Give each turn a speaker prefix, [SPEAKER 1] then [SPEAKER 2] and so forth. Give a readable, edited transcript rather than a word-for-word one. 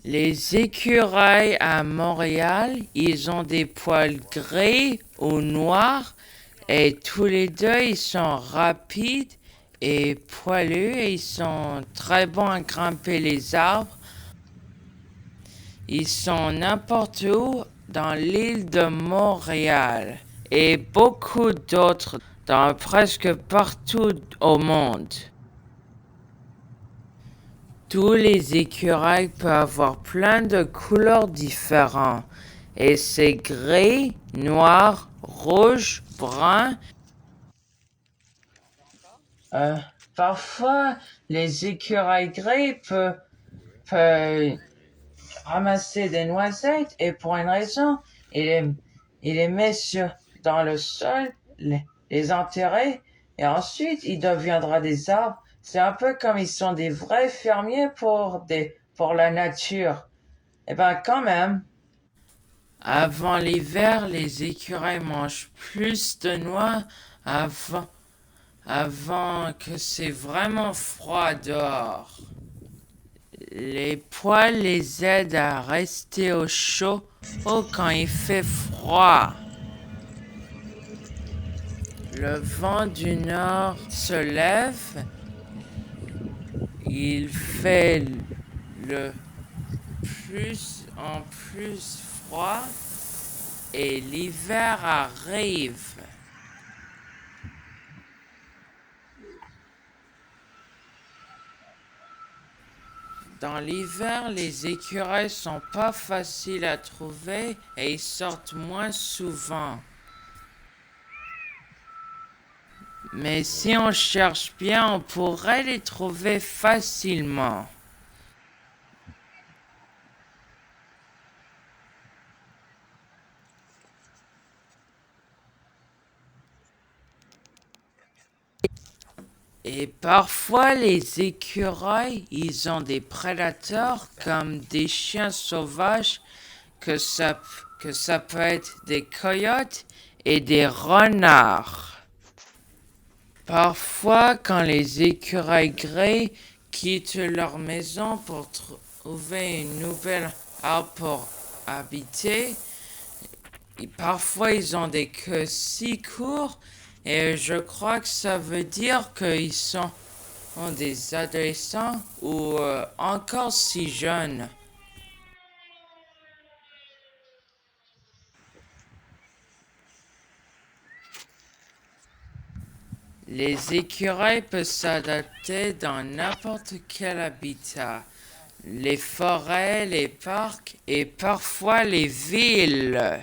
[SPEAKER 1] Les écureuils à Montréal, ils ont des poils gris ou noirs et tous les deux, ils sont rapides et poilus et ils sont très bons à grimper les arbres. Ils sont n'importe où dans l'île de Montréal et beaucoup d'autres dans presque partout au monde. Tous les écureuils peuvent avoir plein de couleurs différentes. Et c'est gris, noir, rouge, brun. Euh, Parfois, les écureuils gris peuvent ramasser des noisettes et pour une raison, il les met dans le sol, les enterrer et ensuite il deviendra des arbres. C'est un peu comme ils sont des vrais fermiers pour la nature. Eh ben quand même. Avant l'hiver, les écureuils mangent plus de noix avant que c'est vraiment froid dehors. Les poils les aident à rester au chaud quand il fait froid. Le vent du nord se lève, il fait le plus en plus froid et l'hiver arrive. Dans l'hiver, les écureuils sont pas faciles à trouver et ils sortent moins souvent. Mais si on cherche bien, on pourrait les trouver facilement. Et parfois, les écureuils, ils ont des prédateurs comme des chiens sauvages, que ça, que ça peut être des coyotes et des renards. Parfois, quand les écureuils gris quittent leur maison pour trouver une nouvelle arbre pour habiter, et parfois ils ont des queues si courtes et je crois que ça veut dire qu'ils sont des adolescents ou encore si jeunes. Les écureuils peuvent s'adapter dans n'importe quel habitat, les forêts, les parcs et parfois les villes.